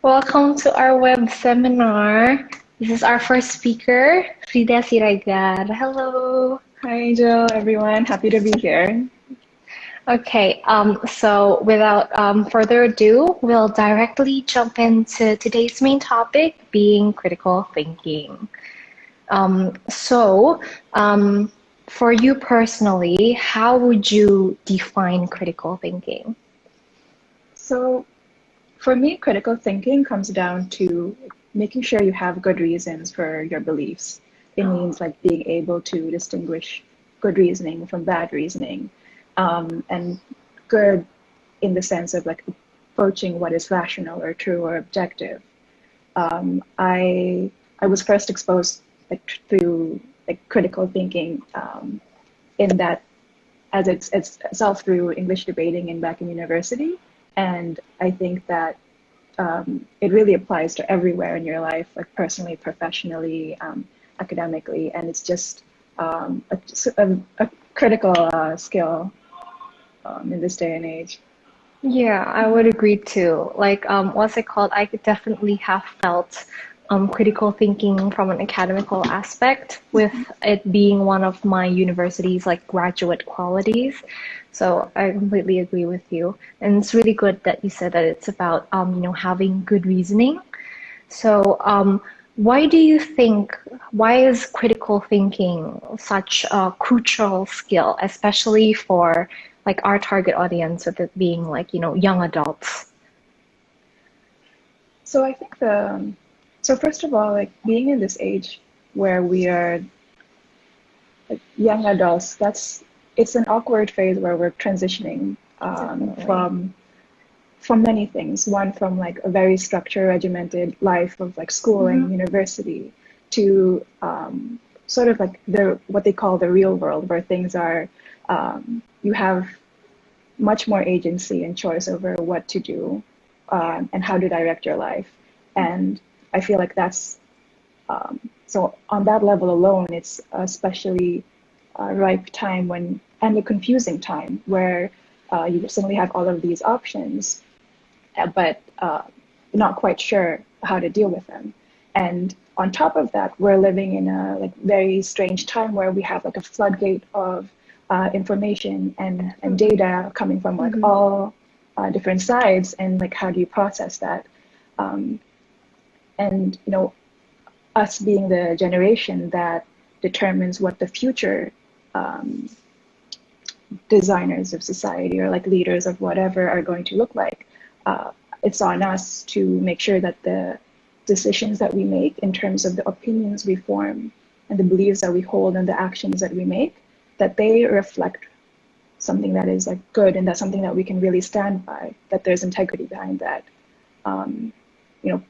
Welcome to our web seminar. This is our first speaker, Freida Siregar. Hello. Hi, Jill, everyone. Happy to be here. Okay, so without further ado, we'll directly jump into today's main topic, being critical thinking. So, for you personally, how would you define critical thinking? So, for me, critical thinking comes down to making sure you have good reasons for your beliefs. It means like being able to distinguish good reasoning from bad reasoning, and good in the sense of like approaching what is rational or true or objective. I was first exposed through critical thinking in that as it's itself through English debating and back in university. And I think that it really applies to everywhere in your life, like personally, professionally, academically, and it's just a critical skill in this day and age. Yeah, I would agree too. Like, what's it called? I could definitely have felt critical thinking from an academical aspect, with it being one of my university's like graduate qualities. So I completely agree with you. And it's really good that you said that it's about having good reasoning. So why do you think, why is critical thinking such a crucial skill, especially for like our target audience, with it being like, young adults? So I think so first of all, like being in this age where we are like young adults, it's an awkward phase where we're transitioning from many things. One, from like a very structured, regimented life of like school and university to sort of like what they call the real world, where things are you have much more agency and choice over what to do and how to direct your life. And I feel like that's so on that level alone, it's especially a ripe time and a confusing time where you suddenly have all of these options, but not quite sure how to deal with them. And on top of that, we're living in a like very strange time where we have like a floodgate of information and data coming from like all different sides, and like how do you process that? And us being the generation that determines what the future designers of society or like leaders of whatever are going to look like, it's on us to make sure that the decisions that we make in terms of the opinions we form and the beliefs that we hold and the actions that we make, that they reflect something that is like good, and that's something that we can really stand by, that there's integrity behind that.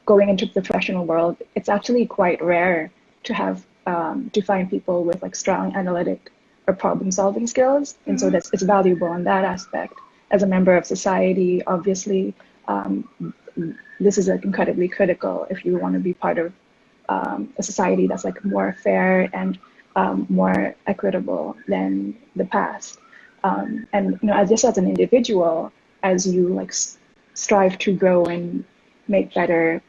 Going into the professional world, it's actually quite rare to have to find people with like strong analytic or problem solving skills, and so it's valuable in that aspect. As a member of society, obviously, this is like incredibly critical if you want to be part of a society that's like more fair and more equitable than the past. And just as an individual, as you like strive to grow and make better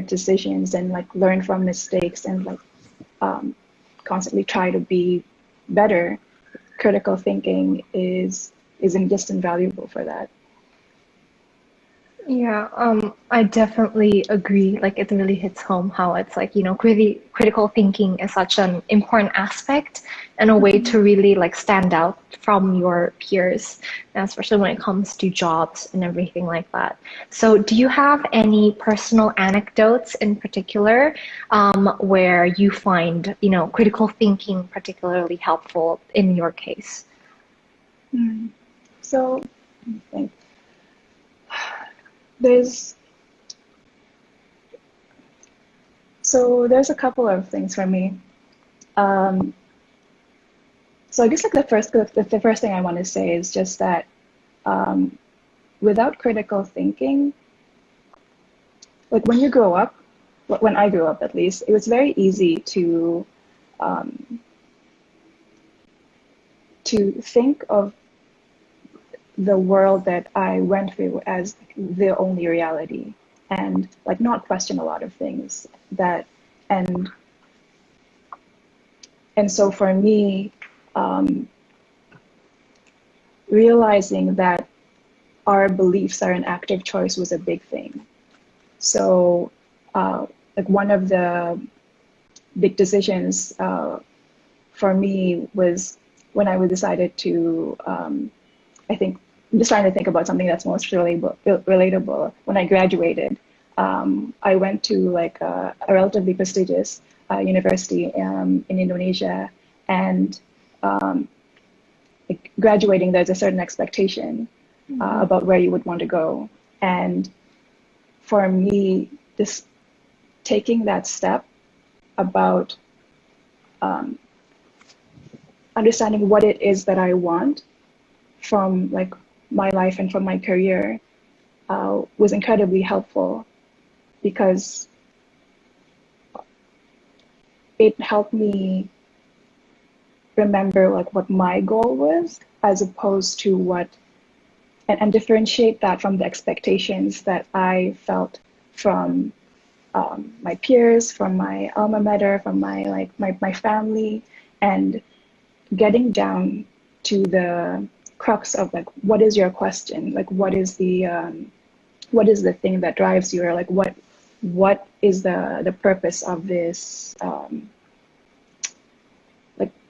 decisions and like learn from mistakes and like constantly try to be better, critical thinking is just invaluable for that. Yeah, I definitely agree. Like, it really hits home how it's like, critical thinking is such an important aspect and a way to really like stand out from your peers, and especially when it comes to jobs and everything like that. So do you have any personal anecdotes in particular where you find, critical thinking particularly helpful in your case? So I think there's a couple of things for me. So I guess like the first thing I want to say is just that without critical thinking, like when you grow up, when I grew up at least, it was very easy to think of the world that I went through as the only reality, and like not question a lot of things that and so for me, realizing that our beliefs are an active choice was a big thing. So like one of the big decisions for me was when I decided to, I think, I'm just trying to think about something that's most relatable. When I graduated, I went to like a relatively prestigious university in Indonesia, and like graduating, there's a certain expectation about where you would want to go. And for me, this taking that step about understanding what it is that I want from like my life and from my career was incredibly helpful, because it helped me remember like what my goal was, as opposed to what, and differentiate that from the expectations that I felt from my peers, from my alma mater, from my family, and getting down to the crux of like, what is your question? Like, what is the thing that drives you, or like what is the purpose of this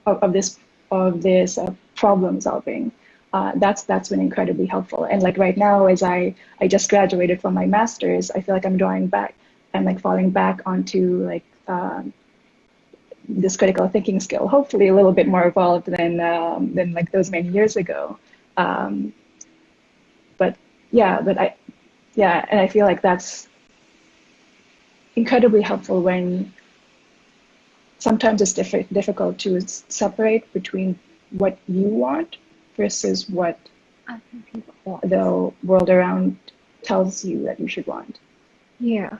of this problem solving? That's been incredibly helpful. And like right now, as I just graduated from my master's, I feel like I'm like falling back onto like this critical thinking skill, hopefully a little bit more evolved than like those many years ago. And I feel like that's incredibly helpful when sometimes it's difficult to separate between what you want versus what the world around tells you that you should want. Yeah.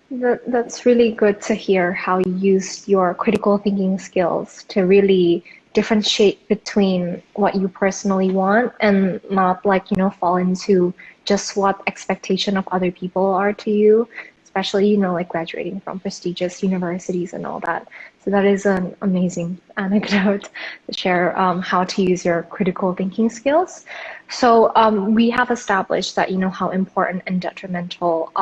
That's really good to hear how you used your critical thinking skills to really differentiate between what you personally want and not like, fall into just what expectation of other people are to you, especially, like graduating from prestigious universities and all that. So that is an amazing anecdote to share how to use your critical thinking skills. So we have established that how important and detrimental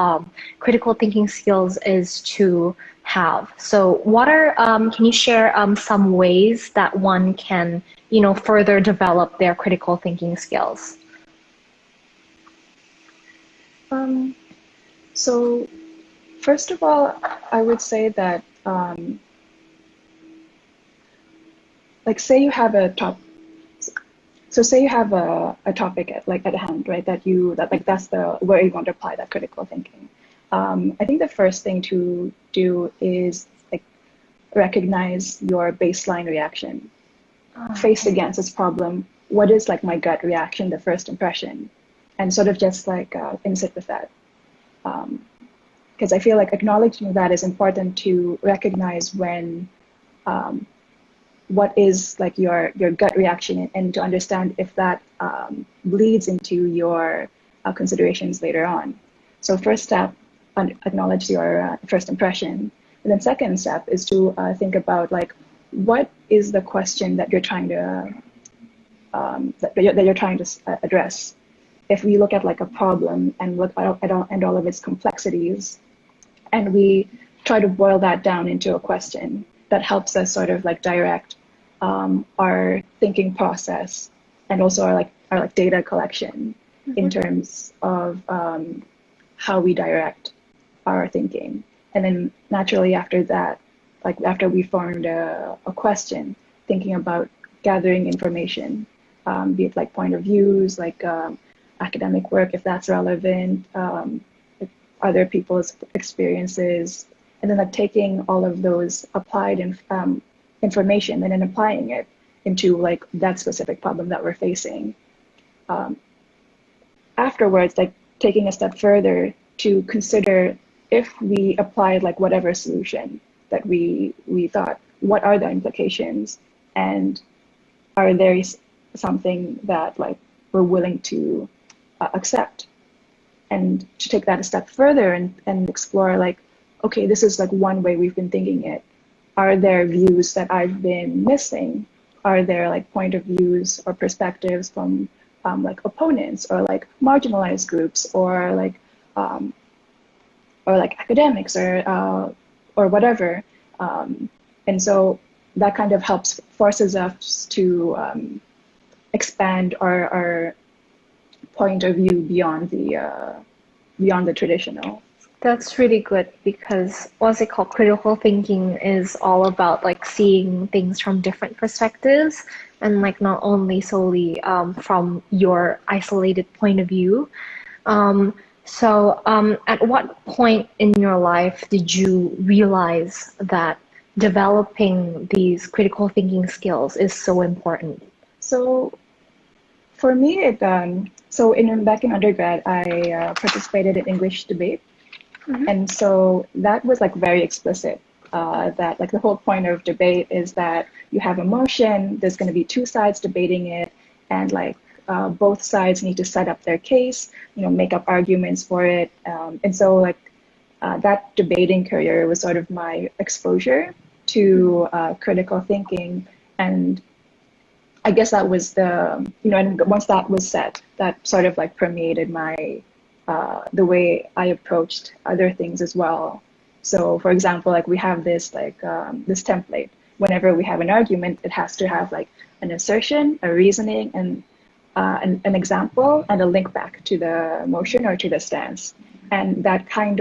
critical thinking skills is to have. So what are, can you share some ways that one can, further develop their critical thinking skills? So first of all, I would say that like say you have a topic at hand, right? That's where you want to apply that critical thinking. I think the first thing to do is like recognize your baseline reaction. Faced against this problem, what is like my gut reaction, the first impression, and sort of just like sit with that. Because I feel like acknowledging that is important to recognize when what is like your gut reaction, and to understand if that bleeds into your considerations later on. So first step, acknowledge your first impression, and then second step is to think about like what is the question that you're trying to address. If we look at like a problem and look at all of its complexities, and we try to boil that down into a question, that helps us sort of like direct our thinking process, and also our data collection in terms of how we direct our thinking. And then naturally after that, like after we formed a question, thinking about gathering information, be it like point of views, like academic work, if that's relevant, other people's experiences, and then like taking all of those applied information and then applying it into like that specific problem that we're facing. Afterwards, like taking a step further to consider, if we applied like whatever solution that we thought, what are the implications, and are there something that like we're willing to accept. And to take that a step further and explore, like, okay, this is like one way we've been thinking it. Are there views that I've been missing? Are there like point of views or perspectives from like opponents or like marginalized groups or like academics or whatever? And so that kind of helps forces us to expand our point of view beyond the traditional. That's really good because what's it called? Critical thinking is all about like seeing things from different perspectives and like not only solely from your isolated point of view. At what point in your life did you realize that developing these critical thinking skills is so important? So for me, back in undergrad, I participated in English debate. Mm-hmm. And so that was like very explicit, that like the whole point of debate is that you have a motion, there's going to be two sides debating it, and like both sides need to set up their case, make up arguments for it. And so like that debating career was sort of my exposure to critical thinking. And I guess that was and once that was set, that sort of like permeated the way I approached other things as well. So for example, like we have this this template. Whenever we have an argument, it has to have like an assertion, a reasoning, and an example, and a link back to the motion or to the stance. And that kind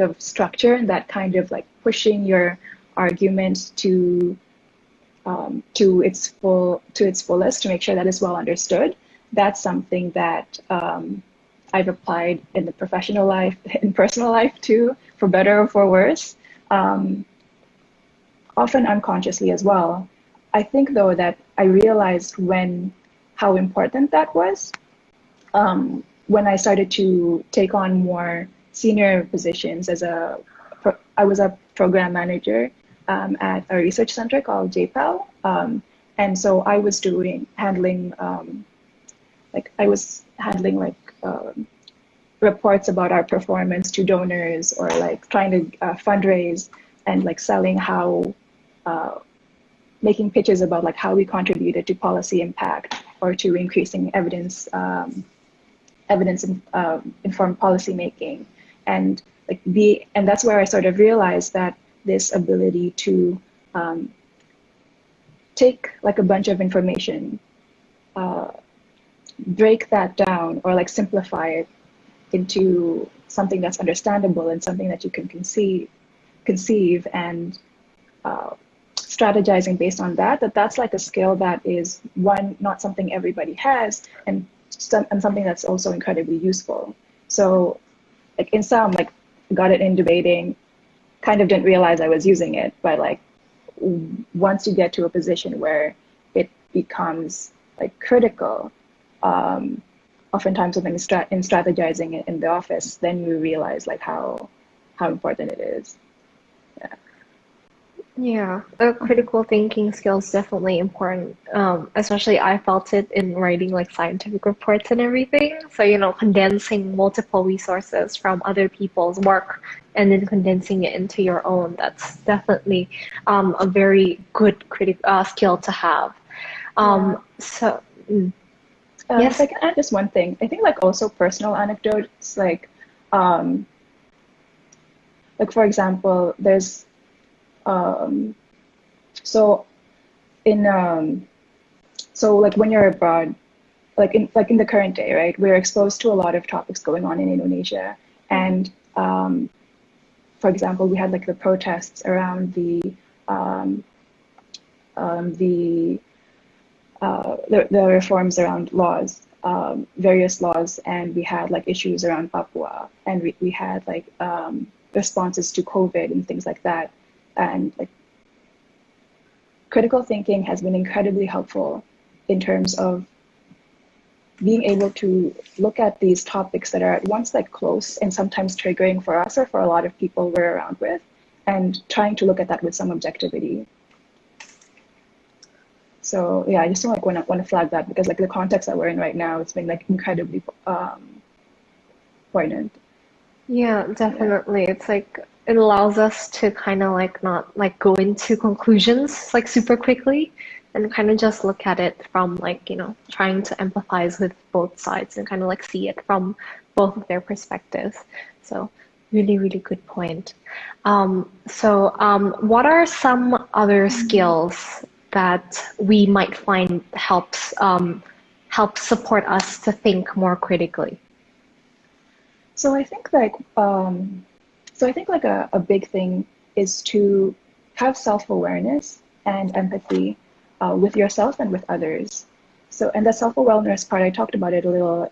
of structure, and that kind of like pushing your argument to its fullest to make sure that it's well understood. That's something that I've applied in the professional life, in personal life too, for better or for worse, often unconsciously as well. I think though that I realized how important that was when I started to take on more senior positions I was a program manager at a research center called JPAL, and so I was handling reports about our performance to donors, or like trying to fundraise and like selling making pitches about like how we contributed to policy impact or to increasing evidence informed policy making. And that's where I sort of realized that this ability to take like a bunch of information, break that down, or like simplify it into something that's understandable and something that you can conceive and strategizing based on that's like a skill that is not something everybody has, and something that's also incredibly useful. So like in some, like got it in debating, kind of didn't realize I was using it, but like once you get to a position where it becomes like critical, oftentimes when in strategizing it in the office, then you realize like how important it is. Yeah, critical thinking skills definitely important. Especially I felt it in writing like scientific reports and everything. So, condensing multiple resources from other people's work and then condensing it into your own. That's definitely a very good skill to have. Yes. I can add just one thing. I think like also personal anecdotes, like for example, there's so when you're abroad, like in the current day, right, we're exposed to a lot of topics going on in Indonesia, and for example, we had like the protests around the reforms around laws, various laws, and we had like issues around Papua, and we had like responses to COVID and things like that. And like critical thinking has been incredibly helpful in terms of being able to look at these topics that are at once like close and sometimes triggering for us or for a lot of people we're around with, and trying to look at that with some objectivity. So yeah, I just don't like want to flag that because like the context that we're in right now, it's been like incredibly poignant. Yeah, definitely. It's like it allows us to kind of like not like go into conclusions like super quickly and kind of just look at it from like, trying to empathize with both sides and kind of like see it from both of their perspectives. So really, really good point. What are some other skills that we might find helps support us to think more critically? So I think like a big thing is to have self-awareness and empathy with yourself and with others. So, and the self-awareness part, I talked about it a little.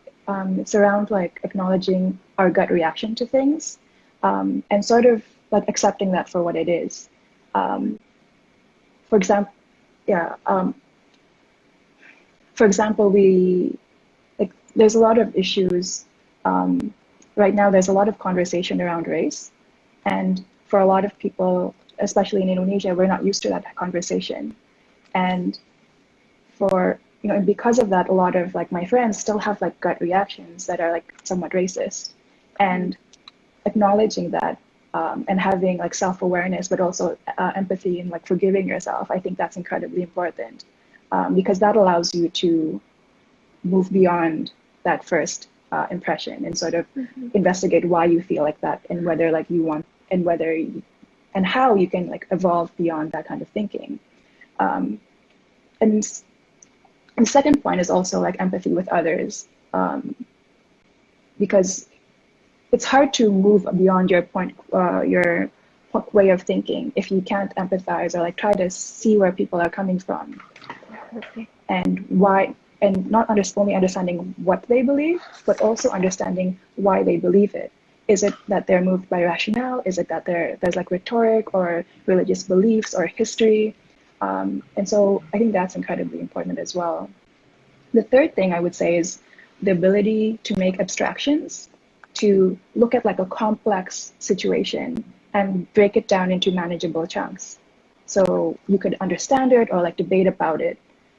It's around like acknowledging our gut reaction to things, and sort of like accepting that for what it is. Um, for example, yeah. For example, there's a lot of issues. Right now, there's a lot of conversation around race, and for a lot of people, especially in Indonesia, we're not used to that conversation. And and because of that, a lot of like my friends still have like gut reactions that are like somewhat racist. And acknowledging that and having like self-awareness, but also empathy and like forgiving yourself, I think that's incredibly important because that allows you to move beyond that first impression and sort of investigate why you feel like that and whether like you want and and how you can like evolve beyond that kind of thinking. And the second point is also like empathy with others, because it's hard to move beyond your way of thinking if you can't empathize or like try to see where people are coming from and why, and not only understanding what they believe, but also understanding why they believe it. Is it that they're moved by rationale? Is it that there's like rhetoric or religious beliefs or history? And so I think that's incredibly important as well. The third thing I would say is the ability to make abstractions, to look at like a complex situation and break it down into manageable chunks. So you could understand it or like debate about it,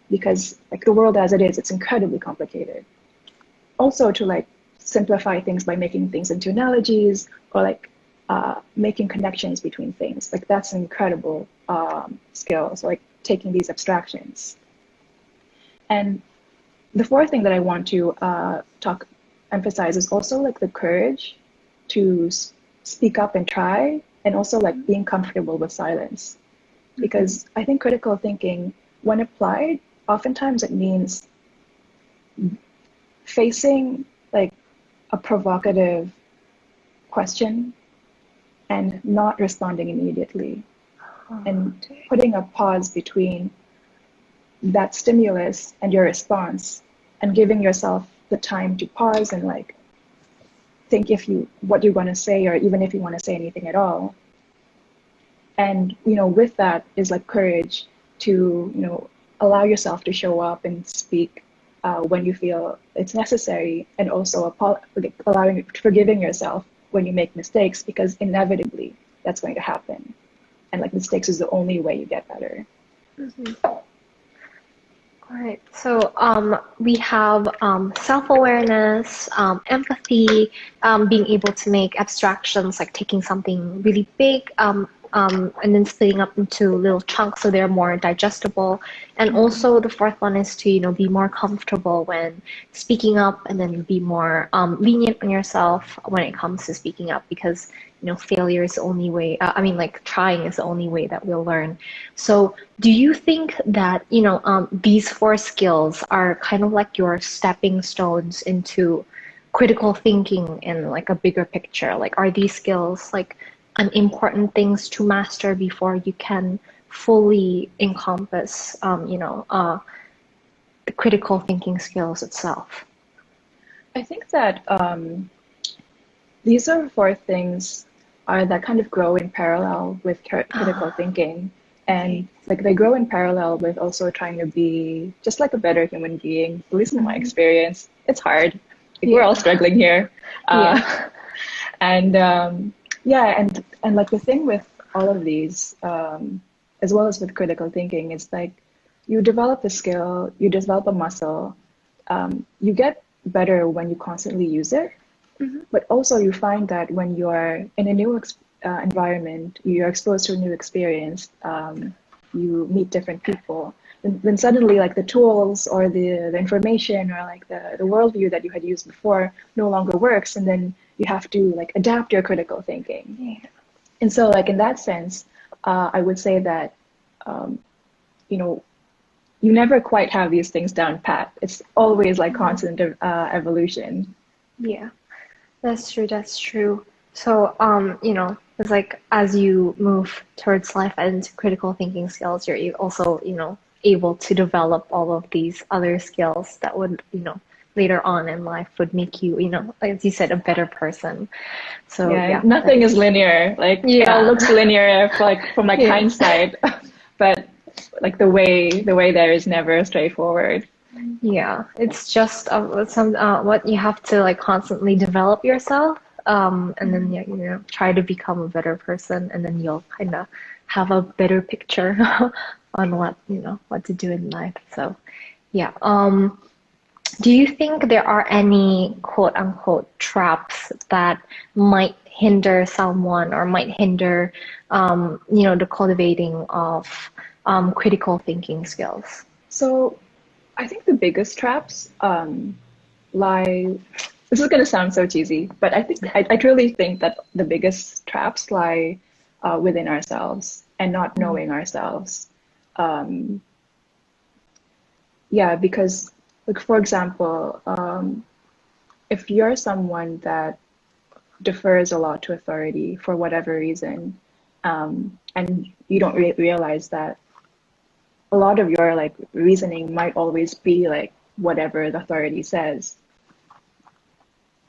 because like the world as it is, it's incredibly complicated. Also to like simplify things by making things into analogies or like making connections between things. Like that's an incredible skill. So like taking these abstractions. And the fourth thing that I want to emphasize is also like the courage to speak up and try, and also like being comfortable with silence. Because I think critical thinking, when applied, oftentimes it means facing like a provocative question and not responding immediately, and putting a pause between that stimulus and your response, and giving yourself the time to pause and like think what you're going to say, or even if you want to say anything at all. And with that is like courage to allow yourself to show up and speak when you feel it's necessary, and also forgiving yourself when you make mistakes, because inevitably that's going to happen, and like mistakes is the only way you get better. All right, so we have self-awareness, empathy, being able to make abstractions, like taking something really big and then splitting up into little chunks so they're more digestible. And also the fourth one is to, be more comfortable when speaking up, and then be more lenient on yourself when it comes to speaking up, because failure is the only way, trying is the only way that we'll learn. So do you think that, these four skills are kind of like your stepping stones into critical thinking in like a bigger picture? Like, are these skills like an important things to master before you can fully encompass, the critical thinking skills itself? I think that these are four things that kind of grow in parallel with critical thinking. And like they grow in parallel with also trying to be just like a better human being, at least in my experience. It's hard. We're all struggling here. And and like the thing with all of these, as well as with critical thinking, it's like you develop a skill, you develop a muscle, you get better when you constantly use it. But also you find that when you're in a new environment, you're exposed to a new experience, you meet different people, then suddenly like the tools or the information or like the worldview that you had used before no longer works, and then you have to like adapt your critical thinking. Yeah. And so like in that sense, I would say that, you know, you never quite have these things down pat. It's always like constant evolution. Yeah, that's true. That's true. So, you know, it's like as you move towards life and critical thinking skills, you're also, you know, able to develop all of these other skills that would, you know, later on in life would make you, you know, as you said, a better person. So Yeah, yeah, nothing is linear. Like it all yeah, looks linear from like yeah. hindsight, but like the way there is never straightforward. Yeah, it's just what you have to like constantly develop yourself, and then yeah, you know, try to become a better person, and then you'll kind of have a better picture on what, you know, what to do in life. So yeah, do you think there are any quote unquote traps that might hinder someone or might hinder, you know, the cultivating of critical thinking skills? So I think the biggest traps lie. This is going to sound so cheesy, but I truly think that the biggest traps lie within ourselves and not knowing ourselves. Um, yeah, because like for example, if you're someone that defers a lot to authority for whatever reason, and you don't realize that a lot of your like reasoning might always be like whatever the authority says.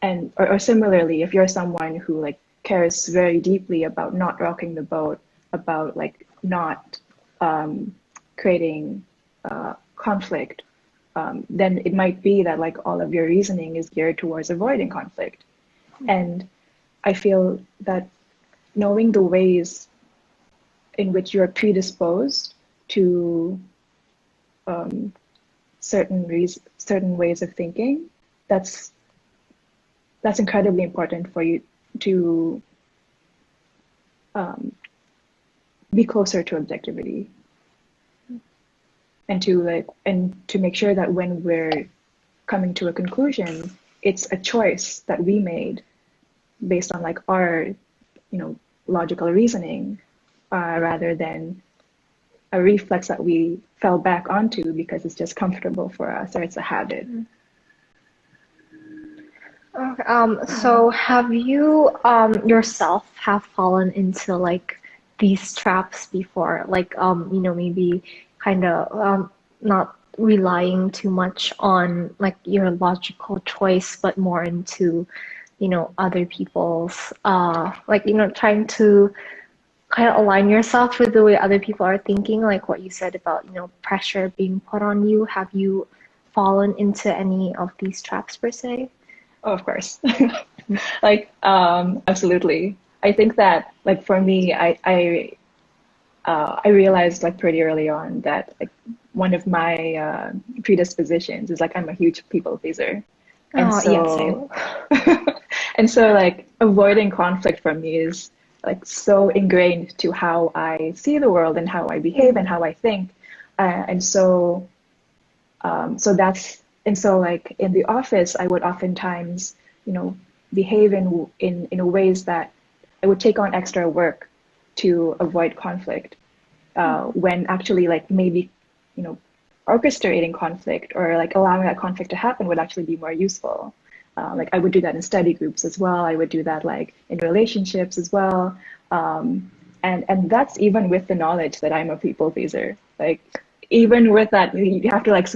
And or similarly, if you're someone who like cares very deeply about not rocking the boat, about like not creating conflict, then it might be that like all of your reasoning is geared towards avoiding conflict. And I feel that knowing the ways in which you're predisposed to certain ways of thinking, that's incredibly important for you to be closer to objectivity, and to make sure that when we're coming to a conclusion, it's a choice that we made based on like our, you know, logical reasoning, rather than a reflex that we fell back onto because it's just comfortable for us or it's a habit. Okay, so have you yourself have fallen into like these traps before? Like you know, maybe kind of not relying too much on like your logical choice, but more into, you know, other people's like, you know, trying to kind of align yourself with the way other people are thinking, like what you said about, you know, pressure being put on you. Have you fallen into any of these traps per se? Oh, of course. Like absolutely. I think that like for me, I realized like pretty early on that like one of my predispositions is like I'm a huge people pleaser. And Oh, yeah, same. so and so like avoiding conflict for me is like so ingrained to how I see the world and how I behave and how I think. And so so like in the office, I would oftentimes, you know, behave in ways that I would take on extra work to avoid conflict, when actually like maybe, you know, orchestrating conflict or like allowing that conflict to happen would actually be more useful. Like I would do that in study groups as well. I would do that like in relationships as well. And that's even with the knowledge that I'm a people pleaser. Like even with that, you have to like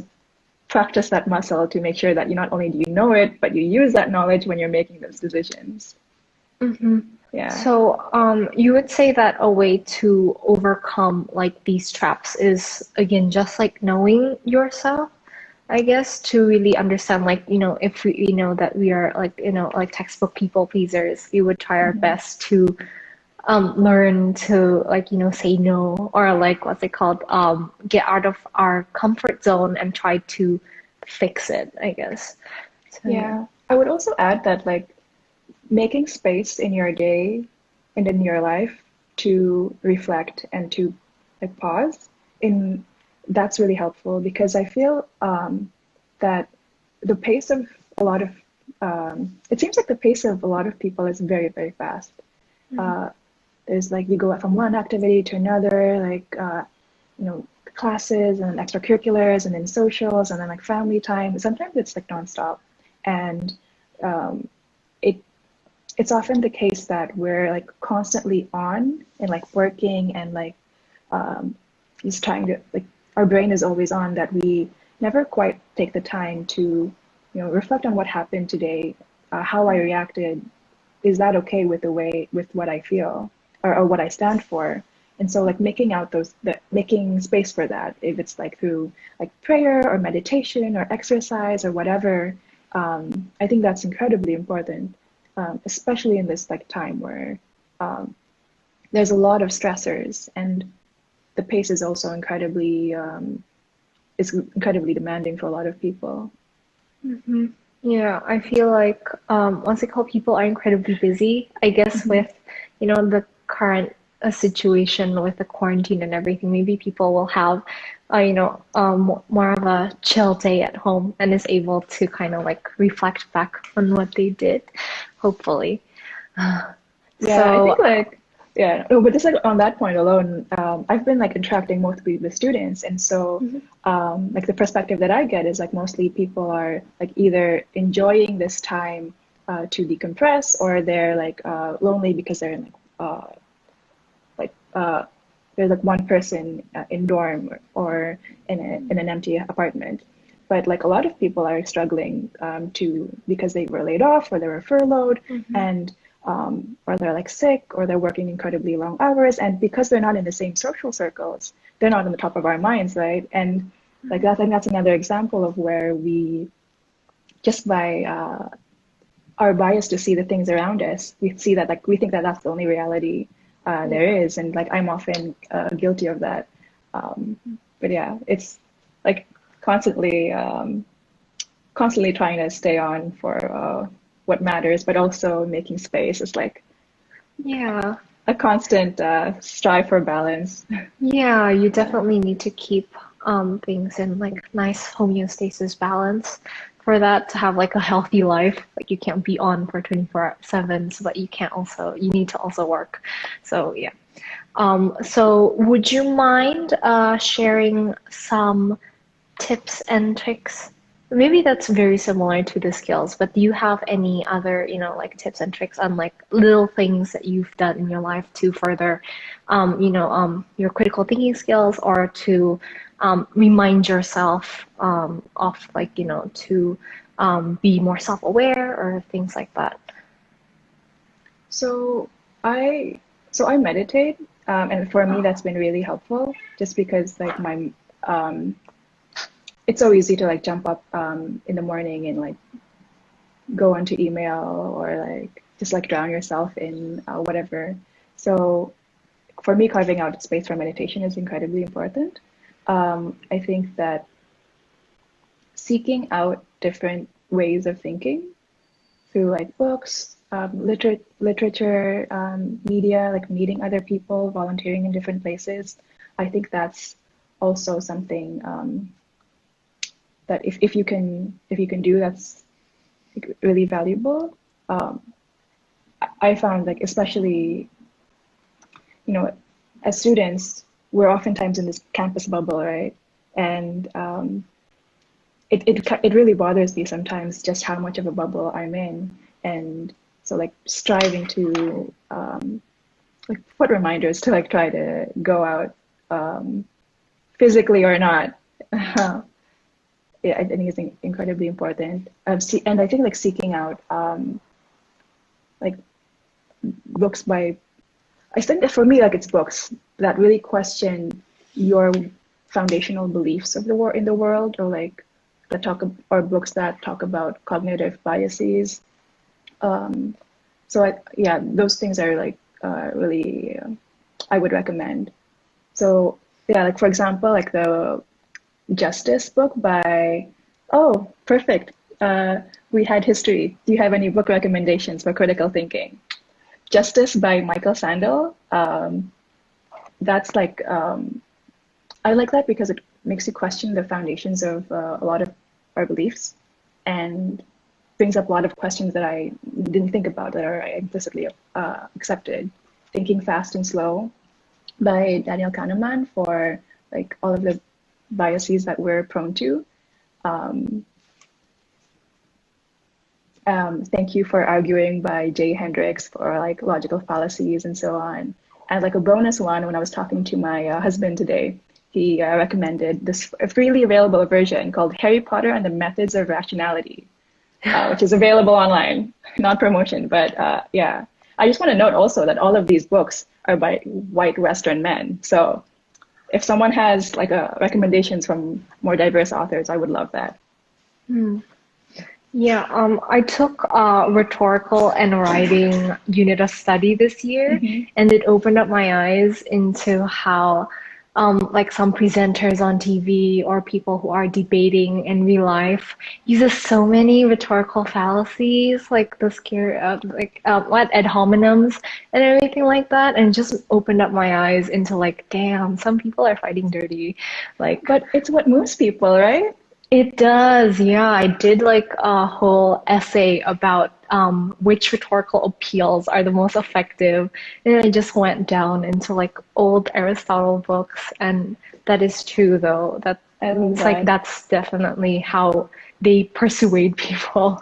practice that muscle to make sure that you not only do you know it, but you use that knowledge when you're making those decisions. Mm-hmm. Yeah. So, you would say that a way to overcome like these traps is again just like knowing yourself, I guess, to really understand like, you know, if we know that we are like, you know, like textbook people pleasers, we would try our best to learn to like, say no, or like what's it called? Get out of our comfort zone and try to fix it, I guess. So yeah. Yeah, I would also add that like making space in your day and in your life to reflect and to like pause in that's really helpful because I feel that the pace of a lot of it seems like the pace of a lot of people is very, very fast. Uh, there's like you go from one activity to another, like you know, classes and extracurriculars and then socials and then like family time. Sometimes it's like nonstop, and um, it it's often the case that we're like constantly on and like working and like just trying to like our brain is always on that we never quite take the time to reflect on what happened today, how I reacted, is that okay with the way with what I feel or what I stand for. And so like making out those making space for that, if it's like through like prayer or meditation or exercise or whatever, I think that's incredibly important, especially in this like time where there's a lot of stressors and the pace is also incredibly demanding for a lot of people. Hmm. Yeah, I feel like what's it called? People are incredibly busy. I guess Mm-hmm. with the current situation with the quarantine and everything, maybe people will have more of a chill day at home and is able to kind of like reflect back on what they did, hopefully. Yeah, I think So, like yeah, no, but just like on that point alone, I've been like interacting mostly with students, and so mhm, like the perspective that I get is like mostly people are like either enjoying this time to decompress, or they're like lonely because they're in like there's like one person in dorm or in an empty apartment. But like a lot of people are struggling to because they were laid off or they were furloughed mhm, and or they're like sick or they're working incredibly long hours, and because they're not in the same social circles, they're not on the top of our minds, right? And like that, I think that's another example of where we just by our bias to see the things around us, we see that like we think that that's the only reality yeah. there is, and like I'm often guilty of that. Um, but yeah, it's like constantly constantly trying to stay on for what matters, but also making space is like Yeah. a constant strive for balance. Yeah, you Yeah. definitely need to keep things in like nice homeostasis balance for that to have like a healthy life. Like you can't be on for 24/7, but you need to also work. So yeah. So would you mind sharing some tips and tricks? Maybe that's very similar to the skills, but do you have any other, like tips and tricks on like little things that you've done in your life to further, your critical thinking skills, or to remind yourself of like, to be more self-aware or things like that? So I I meditate, and for me that's been really helpful, just because like my it's so easy to like jump up in the morning and like go onto email or like just like drown yourself in whatever. So for me, carving out space for meditation is incredibly important. I think that seeking out different ways of thinking through like books, literature, media, like meeting other people, volunteering in different places. I think that's also something that if you can do, that's like, really valuable. Um, I found like especially you know as students we're oftentimes in this campus bubble, right? And it really bothers me sometimes just how much of a bubble I'm in, and so like striving to like put reminders to like try to go out physically or not. Yeah, I think it's incredibly important. And I think like seeking out like books by I think that for me, like it's books that really question your foundational beliefs of the world in the world, or like or books that talk about cognitive biases. Um, so yeah, those things are like really I would recommend. So yeah, like for example, like the Justice book by, oh, perfect. We had history. Do you have any book recommendations for critical thinking? Justice by Michael Sandel. That's like, I like that because it makes you question the foundations of a lot of our beliefs and brings up a lot of questions that I didn't think about that are implicitly accepted. Thinking Fast and Slow by Daniel Kahneman for like all of the biases that we're prone to. Thank You for Arguing by Jay Hendricks for like logical fallacies and so on. And like a bonus one, when I was talking to my husband today, he recommended this freely available version called Harry Potter and the Methods of Rationality, which is available online, not promotion, but yeah. I just want to note also that all of these books are by white Western men. So if someone has like recommendations from more diverse authors, I would love that. Yeah, I took rhetorical and writing unit of study this year, and it opened up my eyes into how like some presenters on TV or people who are debating in real life uses so many rhetorical fallacies, like the scare, what ad hominems and everything like that, and just opened up my eyes into like, damn, some people are fighting dirty, like. But it's what moves people, right? It does, yeah. I did like a whole essay about which rhetorical appeals are the most effective. And I just went down into like old Aristotle books, and that is true though. That I love it's like that. that's definitely how they persuade people.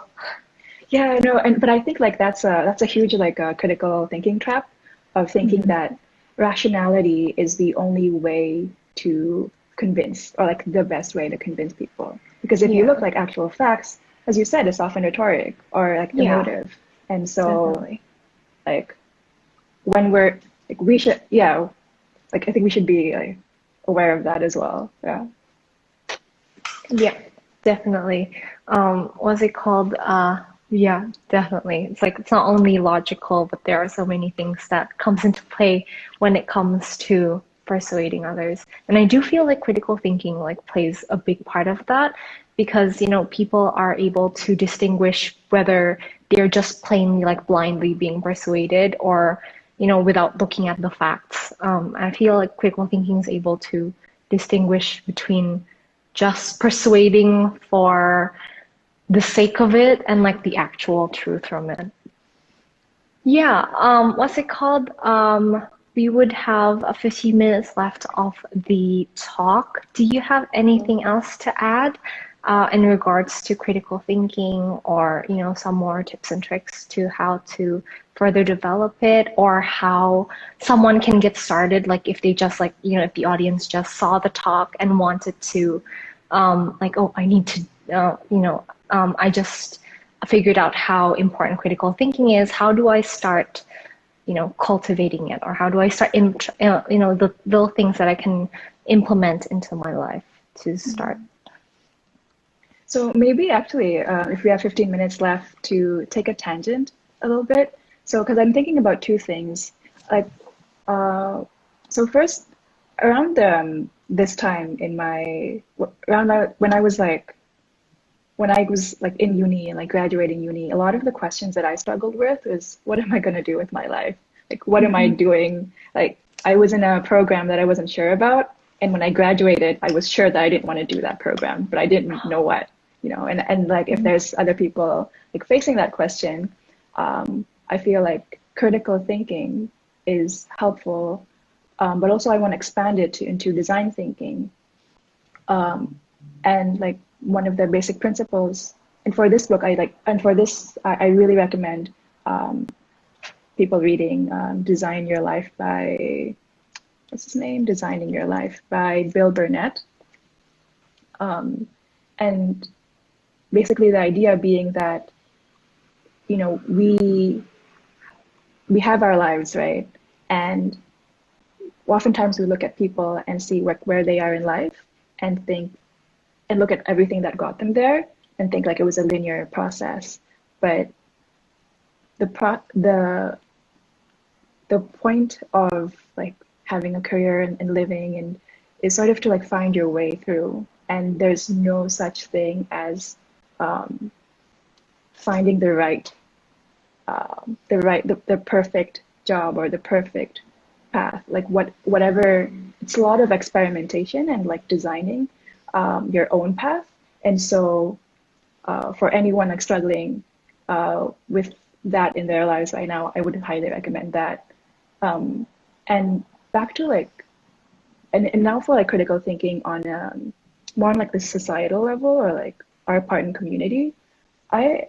Yeah, I know, and but I think like that's a huge like critical thinking trap of thinking that rationality is the only way to convince, or like the best way to convince people. Because if you look Yeah, like actual facts, as you said, it's often rhetoric or like yeah, emotive. And so definitely. like when we're like we should, yeah, like I think we should be like aware of that as well. Yeah. Yeah, definitely. What's it called? Yeah, definitely. It's like it's not only logical, but there are so many things that comes into play when it comes to persuading others. And I do feel like critical thinking like plays a big part of that because, people are able to distinguish whether they're just plainly like blindly being persuaded or, without looking at the facts. I feel like critical thinking is able to distinguish between just persuading for the sake of it and like the actual truth from it. Yeah, what's it called? We would have 15 minutes left of the talk. Do you have anything else to add in regards to critical thinking or, some more tips and tricks to how to further develop it or how someone can get started? Like if they just like, if the audience just saw the talk and wanted to like, oh, I need to, I just figured out how important critical thinking is. How do I start, cultivating it, or how do I start, the little things that I can implement into my life to start? So maybe actually, if we have 15 minutes left to take a tangent a little bit. So, because I'm thinking about two things. Like, so first, around this time in when I was like in uni and like graduating uni, a lot of the questions that I struggled with was, what am I going to do with my life? Like, what am I doing? Like, I was in a program that I wasn't sure about. And when I graduated, I was sure that I didn't want to do that program, but I didn't know what, and like if there's other people like facing that question, I feel like critical thinking is helpful. But also I want to expand it into design thinking. And like one of the basic principles, and for this book, I really recommend people reading Design Your Life by, what's his name? Designing Your Life by Bill Bernett. And basically the idea being that, we have our lives, right? And oftentimes we look at people and see where they are in life and think, and look at everything that got them there and think like it was a linear process. But the the point of like having a career and living and is sort of to like find your way through. And there's no such thing as finding the perfect job or the perfect path. Like whatever, it's a lot of experimentation and like designing your own path. And so for anyone like struggling with that in their lives right now, I would highly recommend that. And back to like, and now for like critical thinking on more on like the societal level or like our part in community, I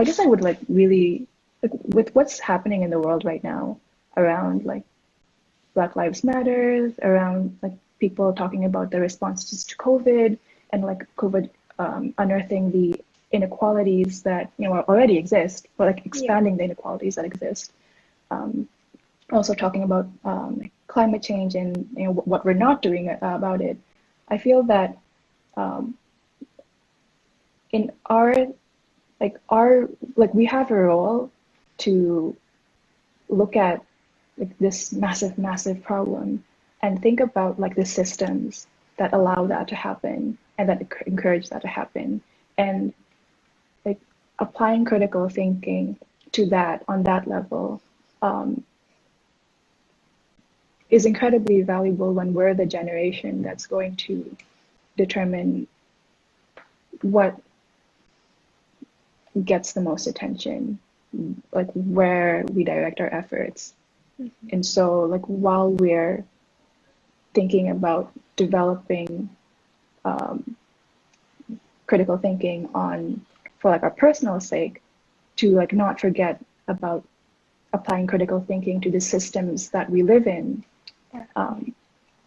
guess I would like really, like, with what's happening in the world right now around like Black Lives Matter, around like people talking about the responses to COVID and like COVID unearthing the inequalities that already exist, but like expanding the inequalities that exist. Also talking about like climate change and what we're not doing about it. I feel that in we have a role to look at like this massive problem and think about like the systems that allow that to happen and that encourage that to happen, and like applying critical thinking to that on that level is incredibly valuable when we're the generation that's going to determine what gets the most attention, like where we direct our efforts. Mm-hmm. And so like while we're thinking about developing critical thinking for like our personal sake, to like not forget about applying critical thinking to the systems that we live in,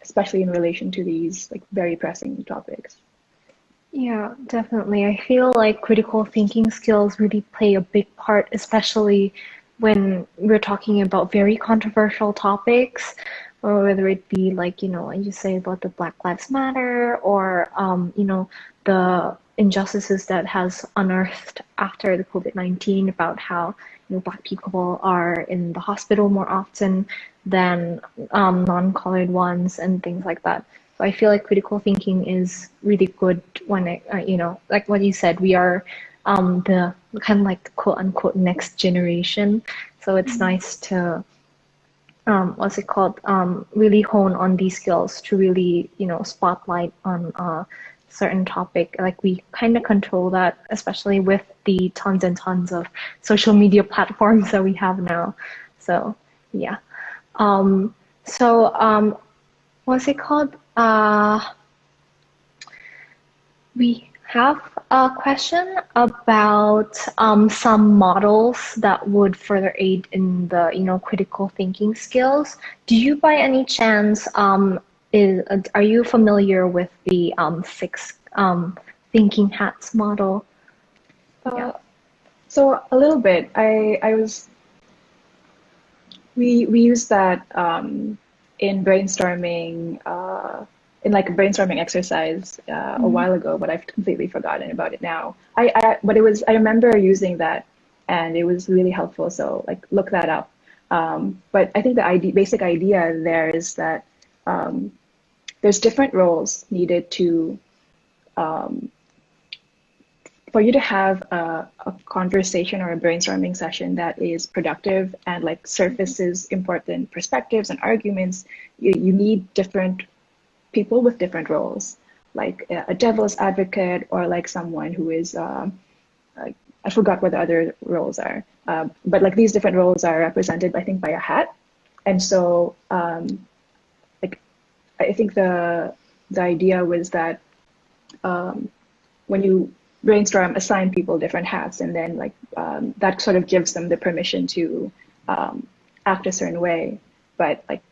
especially in relation to these like very pressing topics. Yeah, definitely. I feel like critical thinking skills really play a big part, especially when we're talking about very controversial topics, or whether it be like, like you say about the Black Lives Matter or, the injustices that has unearthed after the COVID-19 about how, Black people are in the hospital more often than non-colored ones and things like that. So I feel like critical thinking is really good when it, like what you said, we are the kind of like quote unquote next generation. So it's nice to, what's it called, really hone on these skills to really, spotlight on a certain topic. Like we kind of control that, especially with the tons and tons of social media platforms that we have now. So yeah. What's it called? We have a question about some models that would further aid in the critical thinking skills. Do you by any chance are you familiar with the 6 thinking hats model? Yeah. So a little bit. We use that in brainstorming, in like a brainstorming exercise a while ago, but I've completely forgotten about it now. I remember using that, and it was really helpful. So like look that up. But I think the basic idea there is that there's different roles needed to for you to have a conversation or a brainstorming session that is productive and like surfaces important perspectives and arguments. You need different people with different roles, like a devil's advocate or like someone who is, I forgot what the other roles are, but like these different roles are represented, I think, by a hat. And so like I think the idea was that when you brainstorm, assign people different hats, and then like that sort of gives them the permission to act a certain way. But like,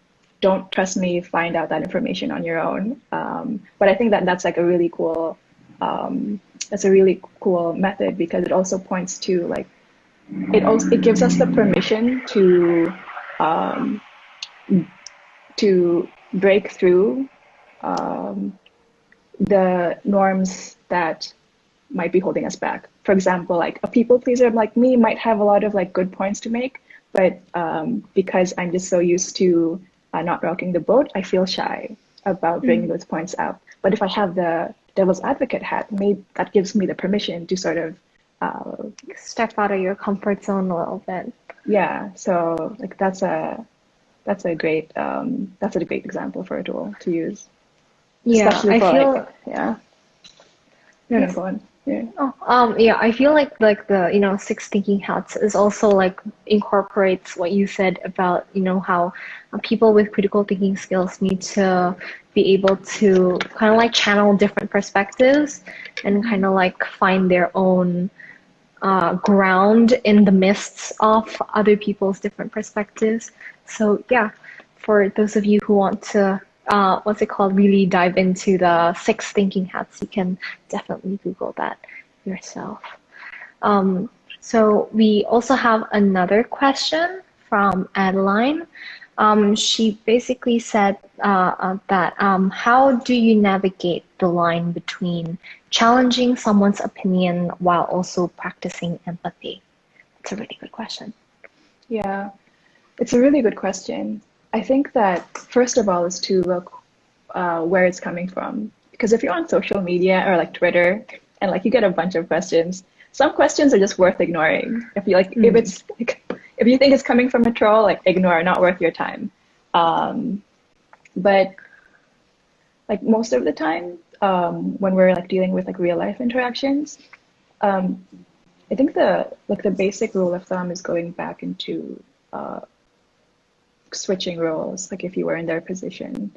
don't trust me, find out that information on your own. But I think that that's like a really cool, that's a really cool method, because it also points to like, it gives us the permission to break through the norms that might be holding us back for example, like a people pleaser like me might have a lot of like good points to make, but because I'm just so used to not rocking the boat, I feel shy about bringing those points up. But if I have the devil's advocate hat, maybe that gives me the permission to sort of Step out of your comfort zone a little bit. yeah. So like that's a great example for a tool to use, Yeah, especially I for feel. like yeah. No, no, Yes. go on. Yeah. Oh, yeah, I feel like the, six thinking hats is also like incorporates what you said about, how people with critical thinking skills need to be able to kind of like channel different perspectives and kind of like find their own ground in the midst of other people's different perspectives. So yeah, for those of you who want to, what's it called, really dive into the six thinking hats, you can definitely Google that yourself. So we also have another question from Adeline. She basically said that how do you navigate the line between challenging someone's opinion while also practicing empathy? It's a really good question. Yeah, it's a really good question. I think that first of all is to look where it's coming from. Because if you're on social media or like Twitter and like you get a bunch of questions, some questions are just worth ignoring. If you like, if it's like, if you think it's coming from a troll, like ignore, not worth your time. But like most of the time, when we're like dealing with like real life interactions, I think the basic rule of thumb is going back into switching roles. Like if you were in their position,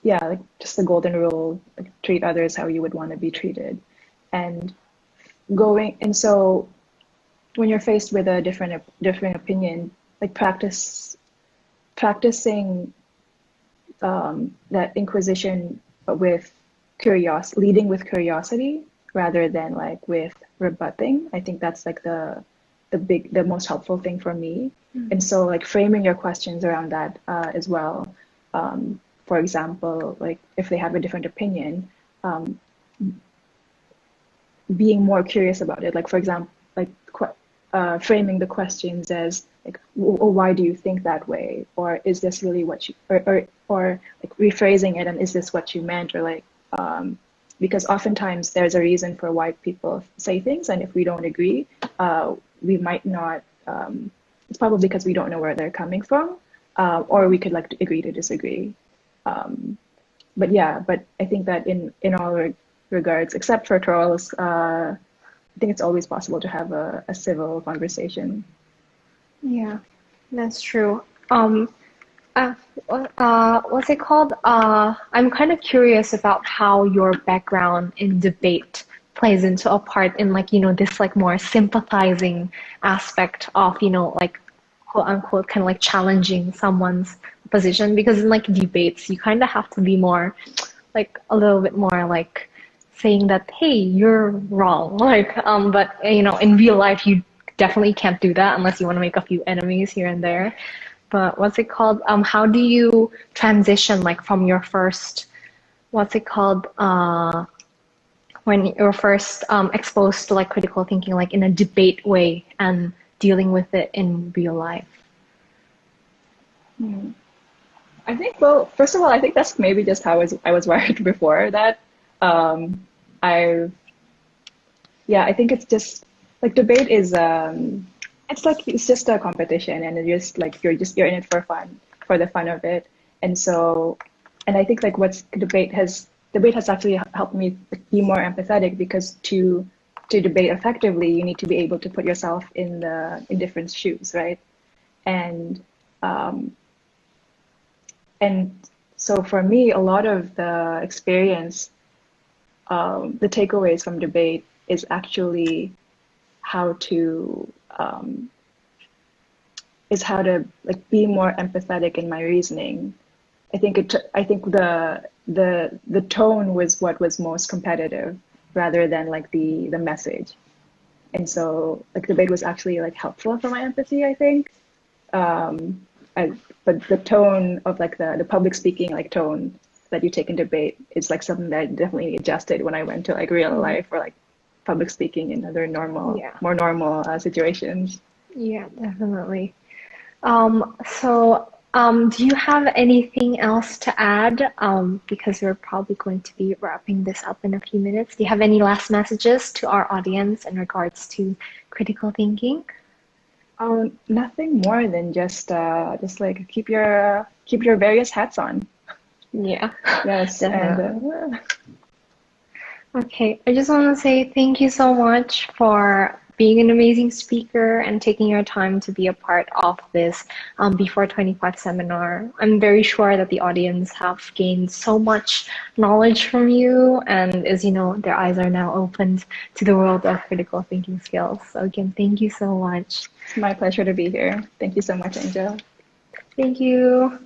yeah, like just the golden rule, like treat others how you would want to be treated, and so when you're faced with a different opinion, like practicing that inquisition with leading with curiosity rather than like with rebutting. I think that's like the most helpful thing for me. And so like framing your questions around that as well. For example, like if they have a different opinion, being more curious about it. Like for example, like framing the questions as like, why do you think that way? Or is this really what you, or like rephrasing it and is this what you meant? Or like, because oftentimes there's a reason for why people say things. And if we don't agree, we might not, it's probably because we don't know where they're coming from, or we could like agree to disagree. But yeah, but I think that in all regards, except for trolls, I think it's always possible to have a civil conversation. Yeah, that's true. What's it called? I'm kind of curious about how your background in debate plays into a part in like, this like more sympathizing aspect of, like quote unquote kind of like challenging someone's position, because in like debates you kind of have to be more like a little bit more like saying that, hey, you're wrong. Like, but in real life you definitely can't do that unless you want to make a few enemies here and there. But what's it called? How do you transition like from your first, what's it called? When you're first exposed to like critical thinking, like in a debate way, and dealing with it in real life? I think, well, first of all, I think that's maybe just how I was wired before that. I Yeah, I think it's just like debate is it's like it's just a competition and it's just like you're in it for fun, for the fun of it. And so and I think like debate has actually helped me be more empathetic, because to debate effectively you need to be able to put yourself in different shoes, right? And and so for me, a lot of the experience, the takeaways from debate is actually how to like be more empathetic in my reasoning. I think the tone was what was most competitive rather than like the message. And so like debate was actually like helpful for my empathy, I think. But the tone of like the public speaking like tone, that you take in debate is like something that I definitely adjusted when I went to like real life or like public speaking in other more normal situations. Yeah, definitely. Do you have anything else to add? Because we're probably going to be wrapping this up in a few minutes. Do you have any last messages to our audience in regards to critical thinking? Nothing more than just like keep your various hats on. Yeah, Yes, definitely. and Okay, I just want to say thank you so much for being an amazing speaker and taking your time to be a part of this Before 25 seminar. I'm very sure that the audience have gained so much knowledge from you, and as you know, their eyes are now opened to the world of critical thinking skills. So again, thank you so much. it's my pleasure to be here. Thank you so much, Angel. Thank you.